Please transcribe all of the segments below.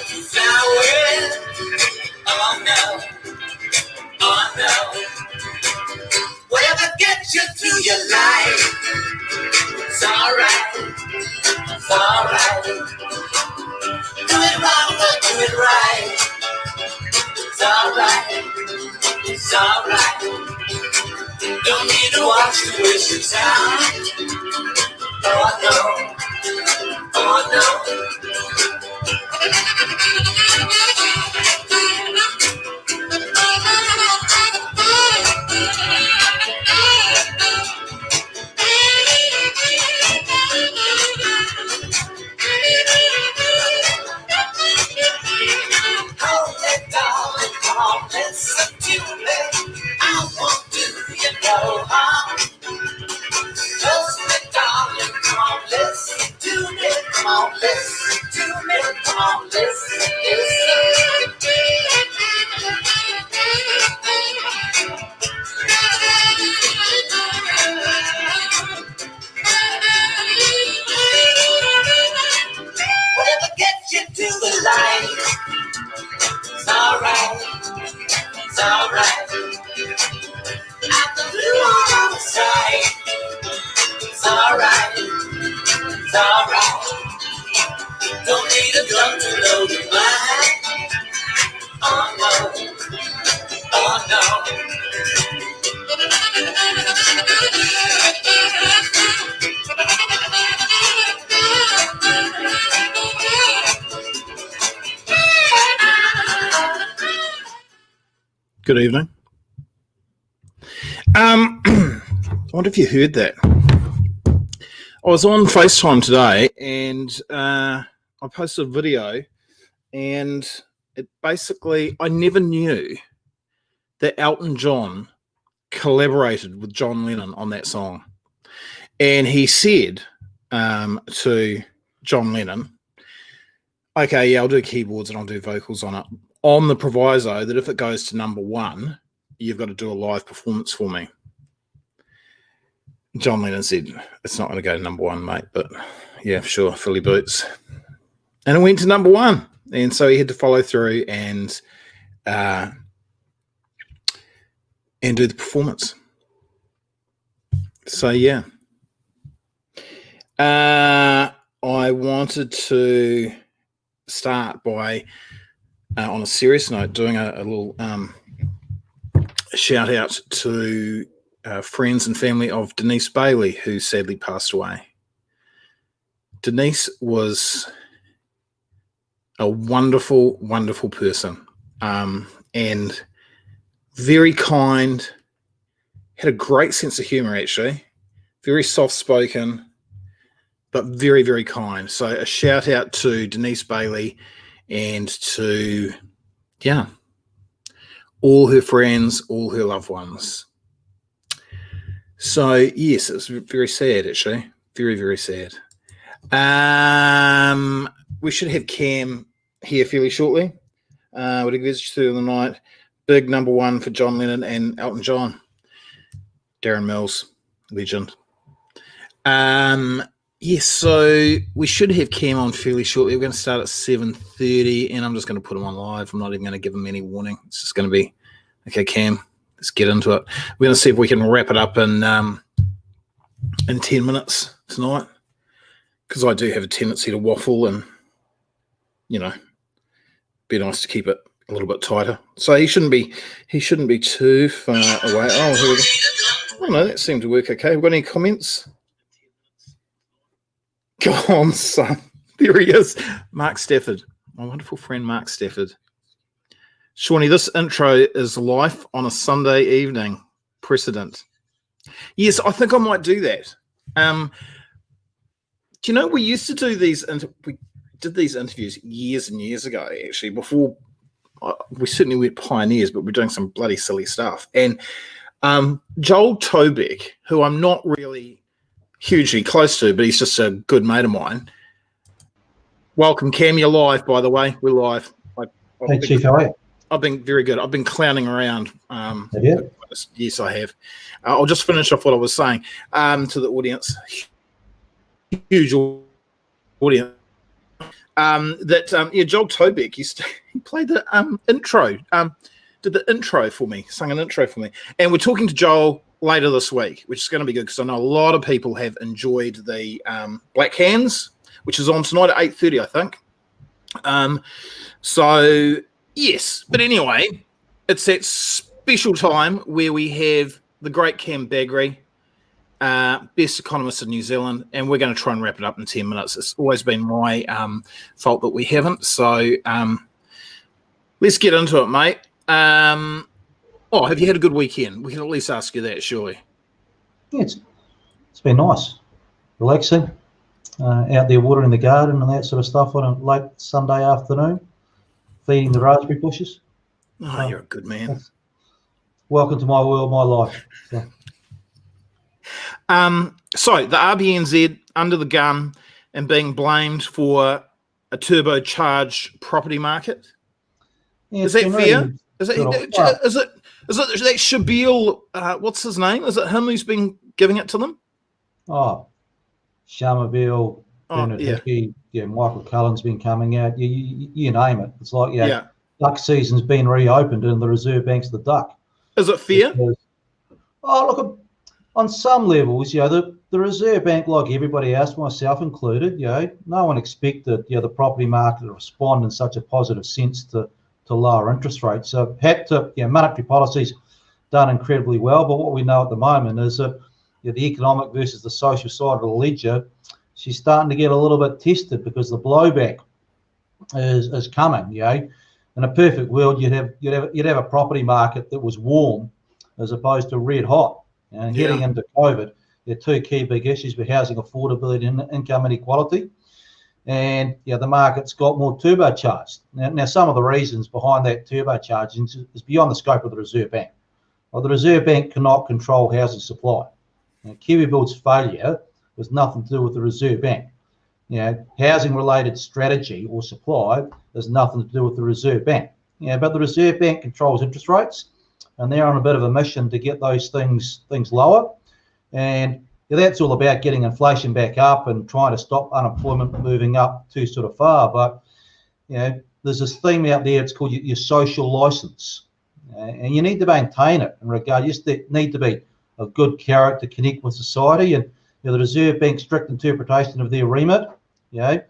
flowers. Oh no, oh no. Whatever gets you through your life, it's alright, it's alright. Do it wrong, but do it right. It's alright, it's alright. Don't need to watch to waste your time. Oh no, oh no. Hold it, darling, come on, listen to me. I won't do you no harm. Just me, darling, come on, listen to me. Come on, listen to me. Come on, listen, listen. Whatever gets you to the light, it's alright, it's alright. At the blue on the side, it's alright, it's alright. Don't need a drum to load your mind. Oh no, oh no. Good evening. I wonder if you heard that. I was on FaceTime today and I posted a video, and it basically, I never knew that Elton John collaborated with John Lennon on that song. And he said to John Lennon, okay, yeah, I'll do keyboards and I'll do vocals on it, on the proviso that if it goes to number one, you've got to do a live performance for me. John Lennon said, it's not going to go to number one, mate, but yeah, sure, Philly boots. And it went to number one. And so he had to follow through and do the performance. So, yeah. I wanted to start by, on a serious note, doing a little shout out to friends and family of Denise Bailey, who sadly passed away. Denise was a wonderful, wonderful person, and very kind, had a great sense of humor, actually, very soft-spoken, but very, very kind. So a shout out to Denise Bailey and to, yeah, all her friends, all her loved ones. So, yes, it's very sad, actually. Very, very sad. We should have Cam here fairly shortly. With a visit through the night. Big number one for John Lennon and Elton John. Darren Mills, legend. Yes, so we should have Cam on fairly shortly. We're going to start at 7:30, and I'm just going to put him on live. I'm not even going to give him any warning. It's just going to be, okay, Cam, let's get into it. We're going to see if we can wrap it up in 10 minutes tonight, because I do have a tendency to waffle and, you know, be nice to keep it a little bit tighter. So he shouldn't be too far away. Oh, here we go. Oh, no, that seemed to work okay. Have we got any comments? Go on, son. There he is. Mark Stafford. My wonderful friend Mark Stafford. Shawnee, this intro is life on a Sunday evening. Precedent. Yes, I think I might do that. Do you know, we used to do these, we did these interviews years and years ago, actually, before we certainly were pioneers, but we're doing some bloody silly stuff. And Joel Tobeck, who I'm not really hugely close to, but he's just a good mate of mine. Welcome, Cam. You're live, by the way. We're live. Hey, Chief, how are you? I've been very good. I've been clowning around. Have you? Yes, I have. I'll just finish off what I was saying to the audience. Huge audience. Joel Tobeck he played the intro, did the intro for me, sung an intro for me, and we're talking to Joel later this week, which is going to be good because I know a lot of people have enjoyed the Black Hands, which is on tonight at 8:30, I think. So yes, but anyway, it's that special time where we have the great Cam Bagrie, best economist in New Zealand, and we're going to try and wrap it up in 10 minutes. It's always been my fault that we haven't, so let's get into it, mate. Have you had a good weekend? We can at least ask you that, surely. Yeah, it's been nice, relaxing, out there watering the garden and that sort of stuff on a late Sunday afternoon, feeding the raspberry bushes. Oh, you're a good man. Welcome to my world, my life. So. So the RBNZ under the gun and being blamed for a turbocharged property market. Yeah, is that fair? Is it that Shabil? What's his name? Is it him who's been giving it to them? Oh, Shamabil, Bernard Hickey, Michael Cullen's been coming out. You name it. It's like duck season's been reopened and the Reserve Bank's the duck. Is it fair? Look, on some levels, the Reserve Bank, like everybody else, myself included, no one expected the property market to respond in such a positive sense to lower interest rates. So monetary policy's done incredibly well, but what we know at the moment is that the economic versus the social side of the ledger, she's starting to get a little bit tested because the blowback is coming. In a perfect world, you'd have a property market that was warm as opposed to red hot. And heading into COVID, there are two key big issues with housing affordability and income inequality. And the market's got more turbocharged. Now some of the reasons behind that turbocharging is beyond the scope of the Reserve Bank. Well, the Reserve Bank cannot control housing supply. KiwiBuild's failure was nothing to do with the Reserve Bank. Housing-related strategy or supply has nothing to do with the Reserve Bank. But the Reserve Bank controls interest rates, and they're on a bit of a mission to get those things lower. And that's all about getting inflation back up and trying to stop unemployment moving up too sort of far. But there's this theme out there. It's called your social license, and you need to maintain it in regard. You just need to be of good character, connect with society, and the Reserve Bank's strict interpretation of their remit. They're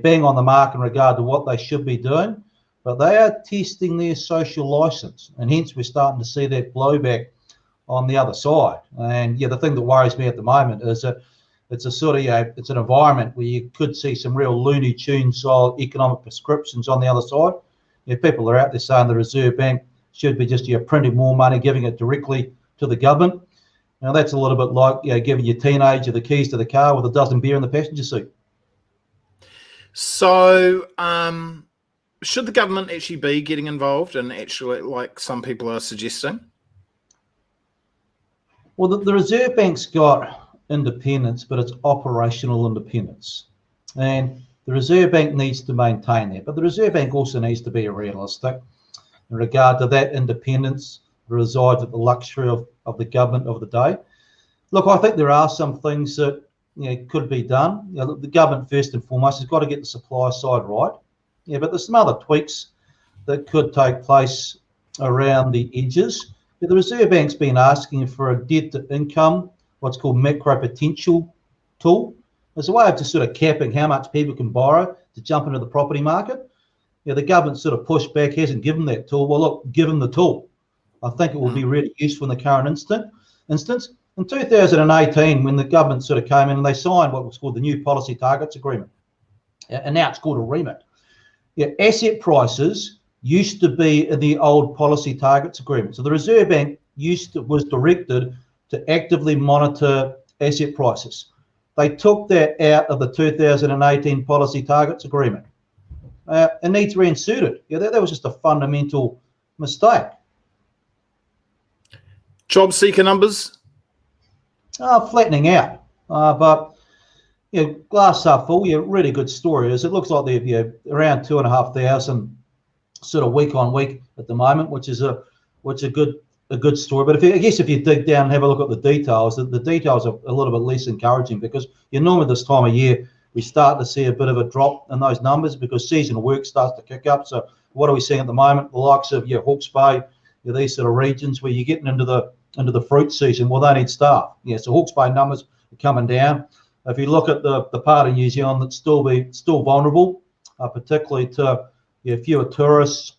bang on the mark in regard to what they should be doing, but they are testing their social license, and hence we're starting to see that blowback on the other side. And the thing that worries me at the moment is that it's a sort of it's an environment where you could see some real Looney Tunes style economic prescriptions on the other side. People are out there saying the Reserve Bank should be just printing more money, giving it directly to the government. Now that's a little bit like giving your teenager the keys to the car with a dozen beer in the passenger seat. So should the government actually be getting involved and actually, like some people are suggesting? Well, the Reserve Bank's got independence, but it's operational independence. And the Reserve Bank needs to maintain that. But the Reserve Bank also needs to be realistic in regard to that independence resides at the luxury of the government of the day. Look, I think there are some things that could be done. The government, first and foremost, has got to get the supply side right. But there's some other tweaks that could take place around the edges. The Reserve Bank's been asking for a debt to income, what's called macro potential tool, as a way of just sort of capping how much people can borrow to jump into the property market. The government sort of pushed back, hasn't given that tool. Well, look, give them the tool. I think it will be really useful in the current instance. In 2018, when the government sort of came in and they signed what was called the new policy targets agreement, and now it's called a remit. Asset prices used to be in the old policy targets agreement. So the Reserve Bank was directed to actively monitor asset prices. They took that out of the 2018 policy targets agreement. It needs reinserted. That was just a fundamental mistake. Jobseeker numbers? Flattening out. But glass half full, really good story. It looks like they're around 2,500 sort of week on week at the moment, which is a good story. But if you dig down and have a look at the details are a little bit less encouraging, because normally this time of year we start to see a bit of a drop in those numbers because seasonal work starts to kick up. So what are we seeing at the moment? The likes of Hawke's Bay, these sort of regions where you're getting into the fruit season. Well, they need staff. So Hawke's Bay numbers are coming down. If you look at the part of New Zealand that's still vulnerable, particularly to fewer tourists,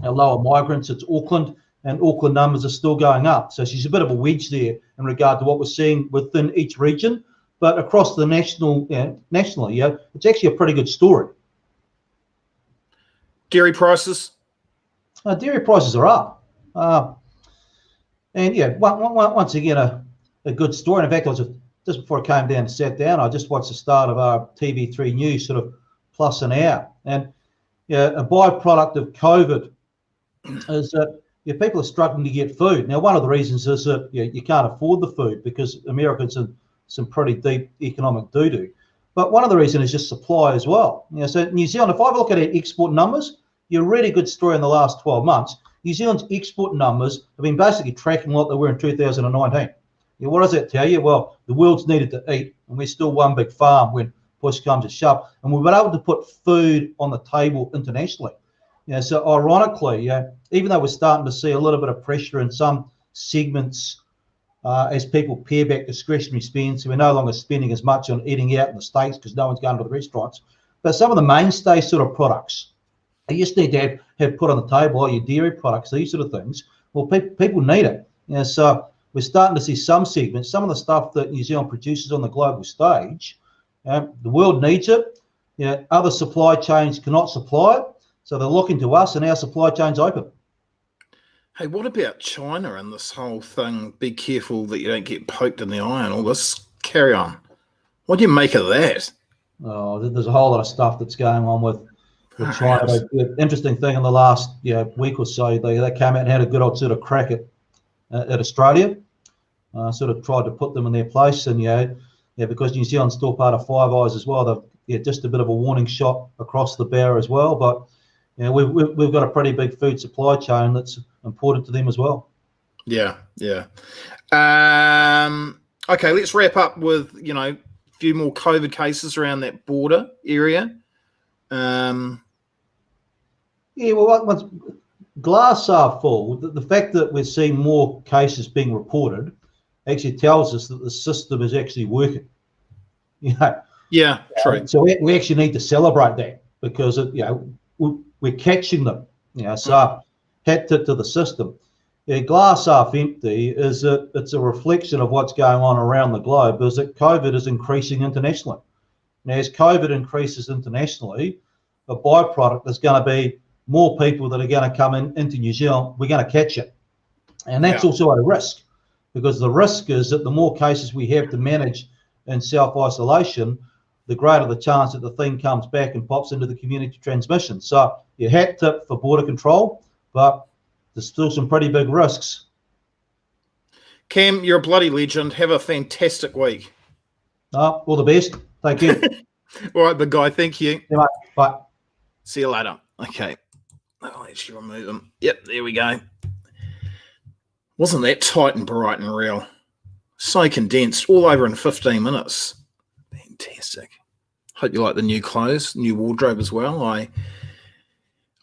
lower migrants, it's Auckland, and Auckland numbers are still going up. So she's a bit of a wedge there in regard to what we're seeing within each region. But across the nationally, it's actually a pretty good story. Dairy prices? Dairy prices are up. And once again, a good story. In fact, just before I came down and sat down, I just watched the start of our TV3 News, sort of plus an hour. And a byproduct of COVID is that people are struggling to get food. Now, one of the reasons is that you can't afford the food because Americans in some pretty deep economic doo-doo. But one of the reasons is just supply as well. So New Zealand, if I look at our export numbers, a really good story in the last 12 months. New Zealand's export numbers have been basically tracking what they were in 2019. What does that tell you? Well, the world's needed to eat, and we're still one big farm when push comes to shove. And we've been able to put food on the table internationally. So ironically, even though we're starting to see a little bit of pressure in some segments as people pare back discretionary spend, so we're no longer spending as much on eating out in the States because no one's going to the restaurants. But some of the mainstay sort of products, you just need to have put on the table, all your dairy products, these sort of things. Well, people need it. So we're starting to see some segments, some of the stuff that New Zealand produces on the global stage, the world needs it. Other supply chains cannot supply it. So they're looking to us and our supply chain's open. Hey, what about China and this whole thing? Be careful that you don't get poked in the eye and all this. Carry on. What do you make of that? Oh, there's a whole lot of stuff that's going on with China. The interesting thing in the last week or so, they came out and had a good old sort of crack at Australia. Sort of tried to put them in their place, and because New Zealand's still part of Five Eyes as well, they've just a bit of a warning shot across the bow as well. But we've got a pretty big food supply chain that's important to them as well. Yeah. Okay, let's wrap up with a few more COVID cases around that border area. Once glass are full, the fact that we're seeing more cases being reported actually tells us that the system is actually working. Yeah, true. So we actually need to celebrate that because we're catching them. So hat tip to the system. Glass half empty is that it's a reflection of what's going on around the globe. Is that COVID is increasing internationally. Now, as COVID increases internationally, a byproduct is going to be more people that are going to come into New Zealand. We're going to catch it, and that's also a risk, because the risk is that the more cases we have to manage in self-isolation, the greater the chance that the thing comes back and pops into the community transmission. So your hat tip for border control, but there's still some pretty big risks. Cam, you're a bloody legend. Have a fantastic week. All the best. Take care. All right, big guy. Thank you. Yeah, mate. Bye. See you later. Okay. I'll actually remove them. Yep, there we go. Wasn't that tight and bright and real? So condensed, all over in 15 minutes. Fantastic. Hope you like the new clothes, new wardrobe as well. I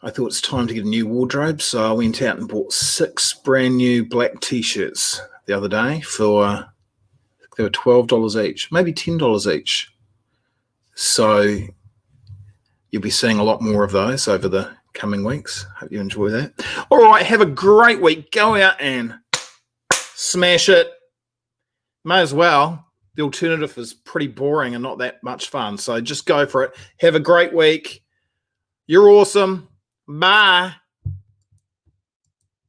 thought it's time to get a new wardrobe, so I went out and bought 6 brand new black t-shirts the other day for, they were $12 each, maybe $10 each. So you'll be seeing a lot more of those over the coming weeks. Hope you enjoy that. All right, have a great week. Go out and smash it. May as well. The alternative is pretty boring and not that much fun. So just go for it. Have a great week. You're awesome. Bye.